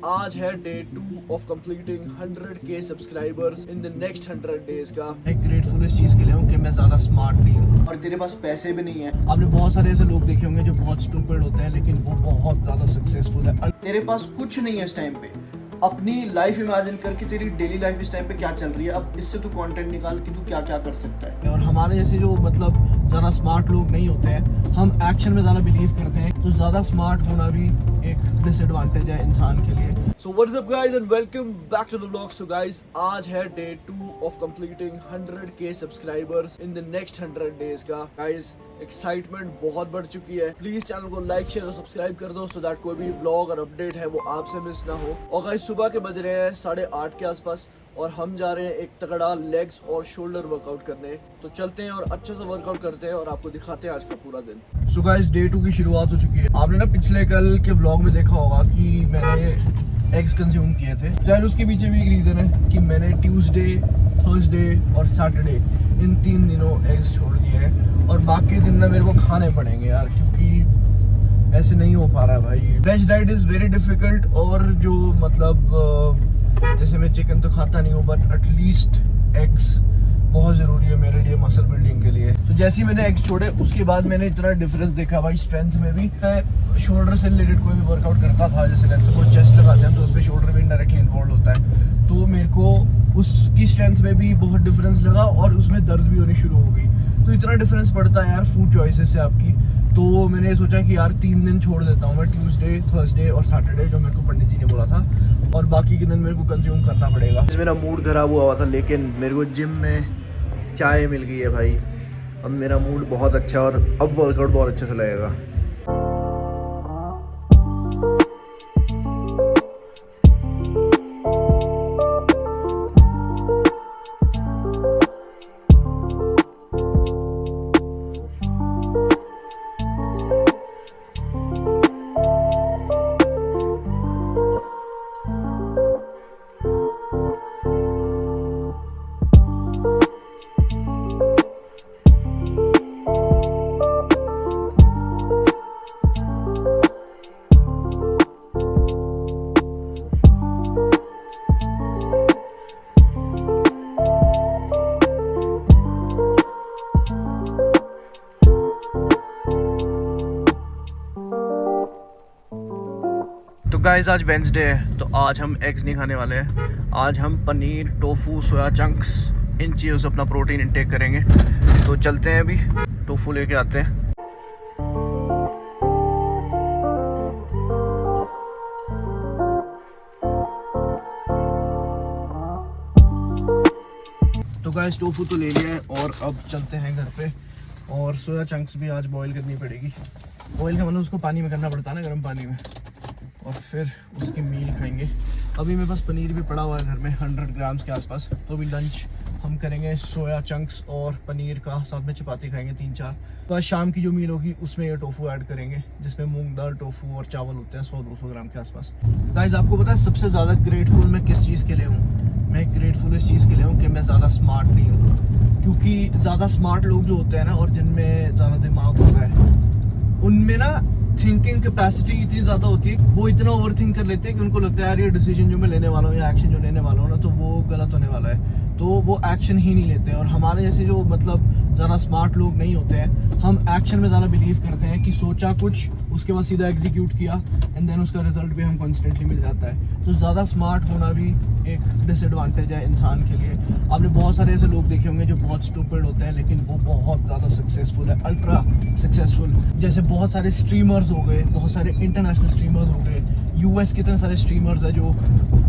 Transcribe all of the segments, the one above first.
आज है day 2 of completing 100K subscribers in the next 100 days का। मैं ग्रेटफुल इस चीज के लिए हूँ कि मैं ज्यादा स्मार्ट नहीं हूँ और तेरे पास पैसे भी नहीं है। आपने बहुत सारे ऐसे लोग देखे होंगे जो बहुत स्टूपिड होते हैं लेकिन वो बहुत ज्यादा सक्सेसफुल है। तेरे पास कुछ नहीं है इस टाइम पे, अपनी लाइफ इमेजिन करके तेरी डेली लाइफ इस टाइम पे क्या चल रही है, अब इससे तू कंटेंट निकाल कि तू क्या क्या कर सकता है। और हमारे जैसे जो मतलब ज़्यादा स्मार्ट लोग नहीं होते हैं, हम एक्शन में ज़्यादा बिलीव करते हैं, तो ज़्यादा स्मार्ट होना भी एक डिसएडवांटेज है इंसान के लिए। So what's up guys and welcome back to the vlog. So guys आज है day 2 of completing 100K subscribers in the next 100 days का। गाइस एक्साइटमेंट बहुत बढ़ चुकी है। प्लीज चैनल को लाइक शेयर और सब्सक्राइब कर दो सो दैट कोई भी व्लॉग और अपडेट है वो आपसे मिस ना हो। और गाइस सुबह के बज रहे हैं 8:30 के आसपास और हम जा रहे हैं एक तगड़ा लेग्स और शोल्डर वर्कआउट करने। तो चलते हैं और अच्छे से वर्कआउट करते हैं और आपको दिखाते हैं आज का पूरा दिन। सो गाइस डे 2 की शुरुआत हो चुकी है। आपने ना पिछले कल के व्लॉग में देखा होगा कि मैंने एग्स कंज्यूम किए थे। शायद उसके पीछे भी एक रीज़न है कि मैंने ट्यूसडे, थर्सडे और सैटरडे इन 3 दिनों एग्स छोड़ दिए हैं और बाकी दिन ना मेरे को खाने पड़ेंगे यार, क्योंकि ऐसे नहीं हो पा रहा है भाई। Veg diet is very difficult और जो मतलब जैसे मैं चिकन तो खाता नहीं हूँ बट एटलीस्ट एग्स बहुत ज़रूरी है मेरे लिए मसल बिल्डिंग के लिए। तो जैसे ही मैंने एग्स छोड़े उसके बाद मैंने इतना डिफरेंस देखा भाई स्ट्रेंथ में भी। मैं शोल्डर से रिलेटेड कोई भी वर्कआउट करता था, जैसे लेट्स सपोज चेस्ट लगाते हैं तो उसमें शोल्डर भी इनडायरेक्टली इन्वॉल्व होता है, तो मेरे को उसकी स्ट्रेंथ में भी बहुत डिफरेंस लगा और उसमें दर्द भी होनी शुरू हो गई। तो इतना डिफरेंस पड़ता है यार फूड चॉइसेस से आपकी। तो मैंने सोचा कि यार 3 दिन छोड़ देता हूँ मैं, ट्यूसडे, थर्सडे और सैटरडे जो मेरे को पंडित जी ने बोला था, और बाकी के दिन मेरे को कंज्यूम करना पड़ेगा। मेरा मूड खराब हुआ था लेकिन मेरे को जिम में चाय मिल गई है भाई, अब मेरा मूड बहुत अच्छा और अब वर्कआउट बहुत अच्छे से लगेगा। तो गाइस आज वेंसडे है तो आज हम एग्स नहीं खाने वाले हैं। आज हम पनीर, टोफू, सोया चंक्स इन चीज़ों से अपना प्रोटीन इंटेक करेंगे। तो चलते हैं अभी टोफू लेके आते हैं। तो गाइस टोफू तो ले लिया है और अब चलते हैं घर पे। और सोया चंक्स भी आज बॉईल करनी पड़ेगी। बॉईल का मतलब उसको पानी में करना पड़ता है ना, गर्म पानी में, और फिर उसकी मील खाएंगे। अभी मेरे पास पनीर भी पड़ा हुआ है घर में 100 ग्राम्स के आसपास। तो अभी लंच हम करेंगे सोया चंक्स और पनीर का, साथ में चपाती खाएंगे 3-4। तो आज शाम की जो मील होगी उसमें ये टोफू ऐड करेंगे, जिसमें मूंग दाल, टोफू और चावल होते हैं 100-200 ग्राम के आसपास। गाइस आपको पता है सबसे ज़्यादा ग्रेटफुल मैं किस चीज़ के लिए हूँ? मैं ग्रेटफुल इस चीज़ के लिए हूँ कि मैं ज़्यादा स्मार्ट नहीं हूँ, क्योंकि ज़्यादा स्मार्ट लोग जो होते हैं ना और जिनमें ज़्यादा दिमाग होता है उनमें ना थिंकिंग कैपेसिटी इतनी ज़्यादा होती है, वो इतना ओवर थिंक कर लेते हैं कि उनको लगता है यार ये डिसीजन जो मैं लेने वाला हूँ या एक्शन जो लेने वाला हूँ ना तो वो गलत होने वाला है, तो वो एक्शन ही नहीं लेते हैं। और हमारे जैसे जो मतलब ज़्यादा स्मार्ट लोग नहीं होते हैं, हम एक्शन में ज़्यादा बिलीव करते हैं कि सोचा कुछ उसके बाद सीधा एग्जीक्यूट किया एंड देन उसका रिजल्ट भी हम कॉन्स्टेंटली मिल जाता है। तो ज़्यादा स्मार्ट होना भी एक डिसएडवांटेज है इंसान के लिए। आपने बहुत सारे ऐसे लोग देखे होंगे जो बहुत स्टूपिड होते हैं लेकिन वो बहुत ज़्यादा सक्सेसफुल है, अल्ट्रा सक्सेसफुल। जैसे बहुत सारे स्ट्रीमर्स हो गए, बहुत सारे इंटरनेशनल स्ट्रीमर्स हो गए, यूएस के इतने सारे स्ट्रीमर्स हैं जो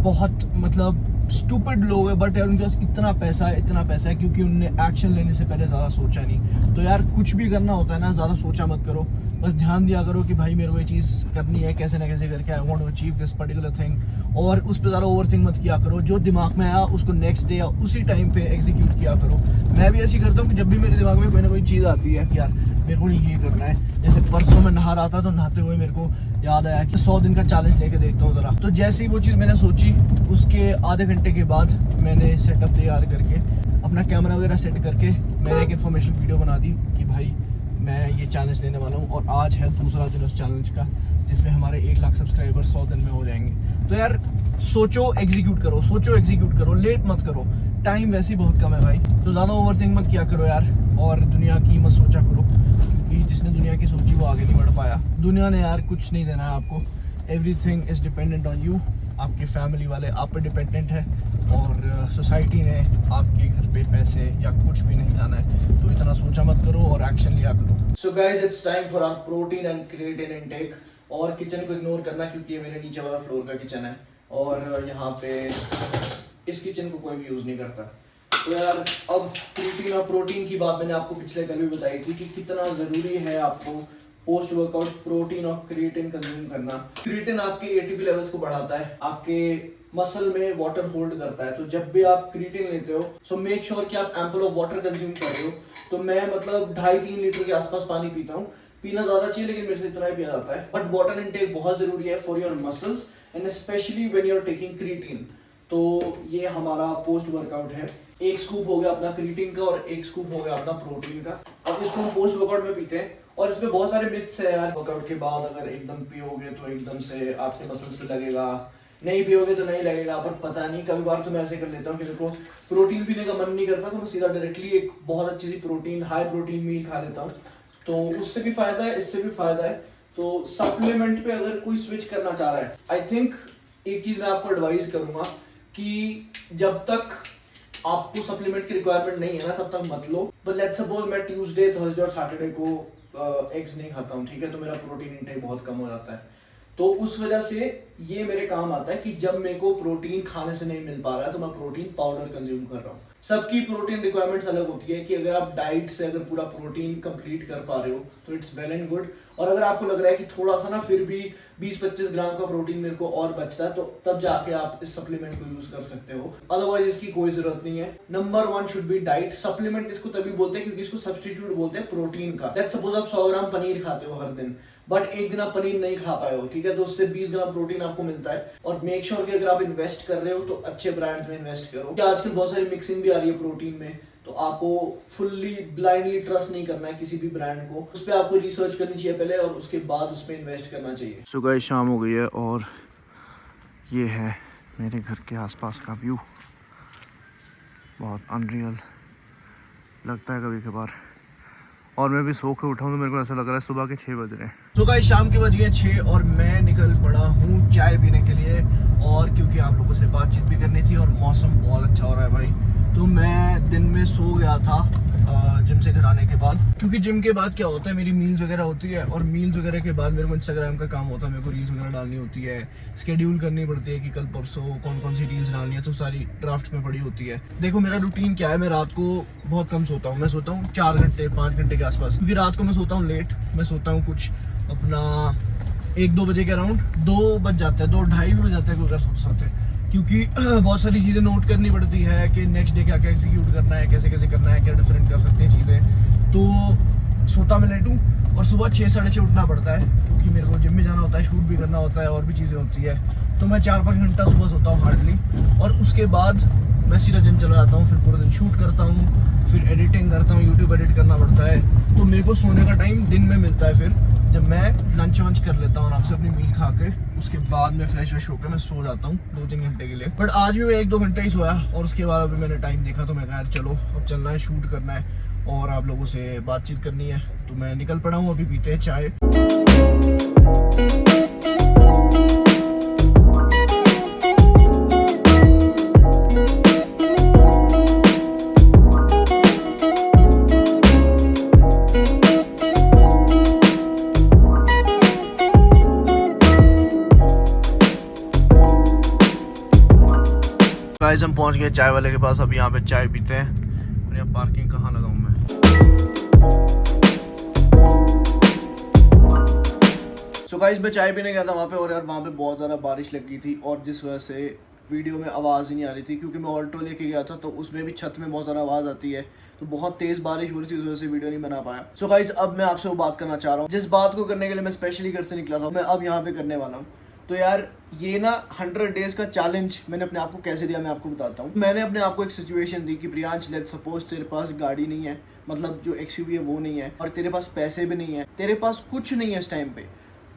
बहुत मतलब स्टूपिड लोग हैं बट यार उनके पास इतना पैसा है क्योंकि उनने एक्शन लेने से पहले ज़्यादा सोचा नहीं। तो यार कुछ भी करना होता है ना, ज़्यादा सोचा मत करो, बस ध्यान दिया करो कि भाई मेरे को ये चीज़ करनी है, कैसे ना कैसे करके I want to achieve this particular thing, और उस पर ज़्यादा ओवर थिंक मत किया करो। जो दिमाग में आया उसको नेक्स्ट डे या उसी टाइम पे एग्जीक्यूट किया करो। मैं भी ऐसी करता हूँ कि जब भी मेरे दिमाग में कोई ना कोई चीज़ आती है यार मेरे को ये करना है, जैसे परसों मैं नहा रहा था तो नहाते हुए मेरे को याद आया कि 100 दिन का चैलेंज लेके देखता हूँ ज़रा। तो जैसे ही वो चीज़ मैंने सोची उसके आधे घंटे के बाद मैंने सेटअप तैयार करके अपना कैमरा वगैरह सेट करके मैंने एक इन्फॉर्मेशन वीडियो बना दी कि भाई मैं ये चैलेंज लेने वाला हूँ और आज है दूसरा दिन उस चैलेंज का, जिसमें हमारे 1 लाख सब्सक्राइबर 100 दिन में हो जाएंगे। तो यार सोचो एग्जीक्यूट करो, सोचो एग्जीक्यूट करो, लेट मत करो, टाइम वैसे ही बहुत कम है भाई। तो ज़्यादा ओवरथिंक मत किया करो यार, और दुनिया की मत सोचा करो, क्योंकि जिसने दुनिया की सोची वो आगे नहीं बढ़ पाया। दुनिया ने यार कुछ नहीं देना है आपको, everything is dependent on you. आपके फैमिली वाले आप पे डिपेंडेंट है, और सोसाइटी ने आपके घर पे पैसे या कुछ भी नहीं लाना है। तो इतना सोचा मत करो और एक्शन लिया करो। So guys, it's time for our protein and creatine intake. और किचन को इग्नोर करना, क्योंकि ये मेरे नीचे वाला फ्लोर का किचन है, और यहाँ पे इस किचन को कोई भी यूज़ नहीं करता। तो यार अब क्रिएटिन और प्रोटीन की बात मैंने आपको पिछले कल भी बताई थी कि कितना ज़रूरी है आपको पोस्ट वर्कआउट प्रोटीन और क्रिएटिन कंज्यूम करना। क्रिएटिन आपके एटीपी लेवल्स को बढ़ाता है, आपके मसल में वाटर होल्ड करता है। तो जब भी आप क्रिएटिन लेते हो, सो मेक श्योर कि आप एम्पल ऑफ वाटर कंज्यूम कर रहे हो। तो मैं मतलब 2.5-3 लीटर के आसपास पानी पीता हूँ। पीना ज़्यादा चाहिए, लेकिन मेरे से इतना ही पिया जाता है। बट वाटर इनटेक बहुत ज़रूरी है for your muscles and specially when you are taking creatine. तो ये हमारा पोस्ट वर्कआउट है। 1 स्कूप हो गया अपना क्रिएटिन का और 1 स्कूप हो गया अपना प्रोटीन का। अब इसको हम पोस्ट वर्कआउट में पीते हैं, और इसमें बहुत सारे मिथ्स है यार। वर्कआउट के बाद अगर एकदम पियोगे तो एकदम से आपके मसल्स पे लगेगा, नहीं पियोगे तो नहीं लगेगा। पर पता नहीं, कभी बार तो मैं ऐसे कर लेता हूँ कि देखो प्रोटीन पीने का मन नहीं करता, तो मैं सीधा डायरेक्टली एक बहुत अच्छी सी प्रोटीन हाई प्रोटीन मील खा लेता हूँ। तो उससे भी फायदा है, इससे भी फायदा है। तो सप्लीमेंट पे अगर कोई स्विच करना चाह रहा है, आई थिंक एक चीज मैं आपको एडवाइस करूंगा कि जब तक आपको सप्लीमेंट की रिक्वायरमेंट नहीं है ना, तब तक मत लो। बट लेट्स सपोज मैं ट्यूसडे, थर्सडे और सैटरडे को एग्स नहीं खाता हूँ, ठीक है, तो मेरा प्रोटीन इंटेक बहुत कम हो जाता है। तो उस वजह से ये मेरे काम आता है कि जब मेरे को प्रोटीन खाने से नहीं मिल पा रहा है, तो मैं प्रोटीन पाउडर कंज्यूम कर रहा हूँ। सबकी प्रोटीन रिक्वायरमेंट्स अलग होती है कि अगर आप डाइट से अगर पूरा प्रोटीन कंप्लीट कर पा रहे हो तो इट्स वेल एंड गुड। और अगर आपको लग रहा है कि थोड़ा सा ना फिर भी 20-25 ग्राम का प्रोटीन मेरे को और बचता है, तो तब जाके आप इस सप्लीमेंट को यूज कर सकते हो। अदरवाइज इसकी कोई जरूरत नहीं है। Number 1 should be diet. Supplement इसको तभी बोलते हैं क्योंकि इसको सब्स्टिट्यूट बोलते हैं प्रोटीन का। लेट्स सपोज आप 100 ग्राम पनीर खाते हो हर दिन, बट एक दिन आप पनीर नहीं खा पाए हो, ठीक है, तो उससे 20 ग्राम प्रोटीन आपको मिलता है। और मेक श्योर कि अगर आप इन्वेस्ट कर रहे हो तो अच्छे ब्रांड्स में इन्वेस्ट करो। आजकल बहुत सारी मिक्सिंग भी आ रही है प्रोटीन में, तो आपको फुल्ली ब्लाइंडली ट्रस्ट नहीं करना है किसी भी ब्रांड को। उस पर आपको रिसर्च करनी चाहिए पहले, और उसके बाद उस पर इन्वेस्ट करना चाहिए। सो गाइस, शाम हो गई है और ये है मेरे घर के आसपास का व्यू। बहुत अनरियल लगता है कभी कभार। और मैं भी सो के उठा हूँ तो मेरे को ऐसा लग रहा है सुबह के 6 बज रहे हैं। सो गाइस, शाम के बज गए 6 और मैं निकल पड़ा हूँ चाय पीने के लिए। और क्योंकि आप लोगों से बातचीत भी करनी थी और मौसम बहुत अच्छा हो रहा है भाई, तो मैं दिन में सो गया था जिम से घर आने के बाद। क्योंकि जिम के बाद क्या होता है, मेरी मील्स वगैरह होती है, और मील्स वगैरह के बाद मेरे को इंस्टाग्राम का काम होता है। मेरे को रील्स वगैरह डालनी होती है, स्केड्यूल करनी पड़ती है कि कल परसों कौन कौन सी रील्स डालनी है, तो सारी ड्राफ्ट में पड़ी होती है। देखो मेरा रूटीन क्या है, मैं रात को बहुत कम सोता हूँ। मैं सोता हूँ 4 घंटे 5 घंटे के आसपास, क्योंकि रात को मैं सोता हूँ लेट। मैं सोता हूँ कुछ अपना 1-2 बजे के अराउंड, 2 बज जाता है, 2-2:30 भी बज जाता है कोई सोते सोते, क्योंकि बहुत सारी चीज़ें नोट करनी पड़ती है कि नेक्स्ट डे क्या क्या एग्जीक्यूट करना है, कैसे कैसे करना है, क्या डिफरेंट कर सकते हैं चीज़ें। तो सोता मैं लेट हूँ, और सुबह 6-6:30 उठना पड़ता है, क्योंकि मेरे को जिम में जाना होता है, शूट भी करना होता है, और भी चीज़ें होती है। तो मैं 4-5 घंटा सुबह सोता हूँ हार्डली, और उसके बाद मैं सीधा जिम चला जाता हूँ। फिर पूरा दिन शूट करता हूँ, फिर एडिटिंग करता हूँ, यूट्यूब एडिट करना पड़ता है। तो मेरे को सोने का टाइम दिन में मिलता है, फिर जब मैं लंच वंच कर लेता हूँ आराम से अपनी मील खा के, उसके बाद मैं फ्रेश व्रेश होकर मैं सो जाता हूँ 2-3 घंटे के लिए। बट आज भी मैं 1-2 घंटे ही सोया, और उसके बाद अभी मैंने टाइम देखा तो मैं कहा चलो अब चलना है, शूट करना है और आप लोगों से बातचीत करनी है। तो मैं निकल पड़ा हूँ, अभी पीते हैं चाय। गाइस, हम पहुंच गए चाय वाले के पास। अब यहाँ पे चाय पीते हैं। और यहाँ पार्किंग कहाँ लगाऊं मैं? सो गाइस, मैं चाय पीने गया था वहाँ पे, और यार वहाँ पे बहुत ज़्यादा बारिश लग गई थी, और जिस वजह से वीडियो में आवाज़ ही नहीं आ रही थी। क्योंकि मैं ऑल्टो लेके गया था, तो उसमें भी छत में बहुत ज़्यादा आवाज़ आती है, तो बहुत तेज़ बारिश हो रही थी, उस वजह से वीडियो नहीं बना पाया। सो गाइस, अब मैं आपसे वो बात करना चाह रहा हूँ जिस बात को करने के लिए मैं स्पेशली घर से निकला था, मैं अब यहाँ पे करने वाला हूँ। तो यार ये ना 100 डेज का चैलेंज मैंने अपने आप को कैसे दिया, मैं आपको बताता हूँ। मैंने अपने आप को एक सिचुएशन दी कि प्रियांश, लेट्स सपोज तेरे पास गाड़ी नहीं है, मतलब जो XUV है वो नहीं है, और तेरे पास पैसे भी नहीं है, तेरे पास कुछ नहीं है इस टाइम पे,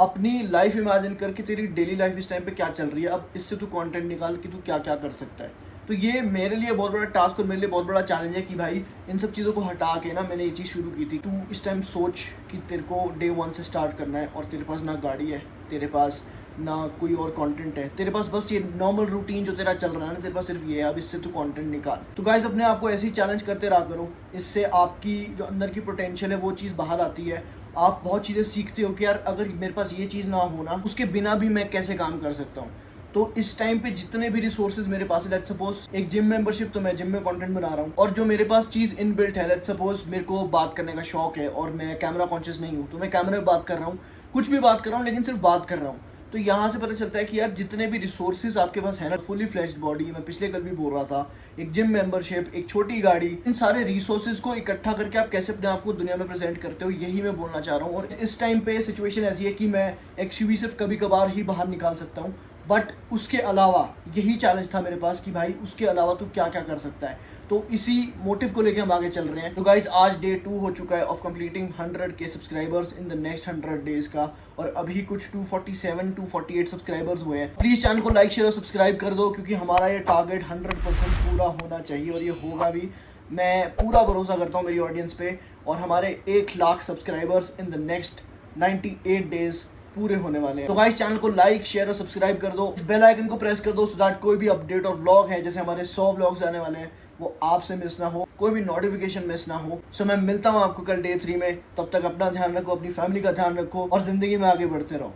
अपनी लाइफ इमेजिन करके तेरी डेली लाइफ इस टाइम पे क्या चल रही है, अब इससे तू कंटेंट निकाल कि तू क्या क्या कर सकता है। तो ये मेरे लिए बहुत बड़ा टास्क और मेरे लिए बहुत बड़ा चैलेंज है कि भाई इन सब चीज़ों को हटा के ना मैंने ये चीज़ शुरू की थी। तू इस टाइम सोच कि तेरे को डे 1 से स्टार्ट करना है और तेरे पास ना गाड़ी है, तेरे पास ना कोई और कंटेंट है, तेरे पास बस ये नॉर्मल रूटीन जो तेरा चल रहा है ना, तेरे पास सिर्फ ये है। अब इससे तू कंटेंट निकाल। तो गाइस अपने आप को ऐसे ही चैलेंज करते रहा करो, इससे आपकी जो अंदर की पोटेंशियल है वो चीज़ बाहर आती है। आप बहुत चीज़ें सीखते हो कि यार अगर मेरे पास ये चीज़ ना हो ना, उसके बिना भी मैं कैसे काम कर सकता हूँ। तो इस टाइम पे जितने भी रिसोर्सेज मेरे पास है, लेट्स सपोज एक जिम मेंबरशिप, तो मैं जिम में कंटेंट बना रहा हूँ, और जो मेरे पास चीज़ इनबिल्ट है, लेट्स सपोज मेरे को बात करने का शौक है और मैं कैमरा कॉन्शियस नहीं हूँ, तो मैं कैमरे में बात कर रहा हूँ, कुछ भी बात कर रहा हूँ लेकिन सिर्फ बात कर रहा हूँ। तो यहाँ से पता चलता है कि यार जितने भी रिसोर्सेज आपके पास है ना, फुली फ्लेश्ड बॉडी, मैं पिछले कल भी बोल रहा था, एक जिम मेंबरशिप, एक छोटी गाड़ी, इन सारे रिसोर्सेज को इकट्ठा करके आप कैसे अपने आप को दुनिया में प्रेजेंट करते हो, यही मैं बोलना चाह रहा हूँ। और इस टाइम पे सिचुएशन ऐसी है कि मैं एक्सयूवी सिर्फ कभी कभार ही बाहर निकाल सकता हूँ, बट उसके अलावा यही चैलेंज था मेरे पास कि भाई उसके अलावा तू क्या क्या कर सकता है। तो इसी मोटिव को लेके हम आगे चल रहे हैं। तो गाइज आज डे 2 हो चुका है of completing 100K subscribers in the next 100 days का, और अभी कुछ 247 248 सब्सक्राइबर्स हुए हैं। प्लीज चैनल को लाइक शेयर और सब्सक्राइब कर दो, क्योंकि हमारा ये टारगेट 100% पूरा होना चाहिए और ये होगा भी। मैं पूरा भरोसा करता हूँ मेरी ऑडियंस पे, और हमारे 1 lakh subscribers in the next 98 days पूरे होने वाले हैं। तो गाइस चैनल को लाइक शेयर और सब्सक्राइब कर दो, बेल आइकन को प्रेस कर दो, सो दैट कोई भी अपडेट और व्लॉग है, जैसे हमारे 100 व्लॉग्स आने वाले हैं, वो आपसे मिस ना हो, कोई भी नोटिफिकेशन मिस ना हो। सो मैं मिलता हूँ आपको कल डे 3 में। तब तक अपना ध्यान रखो, अपनी फैमिली का ध्यान रखो और जिंदगी में आगे बढ़ते रहो।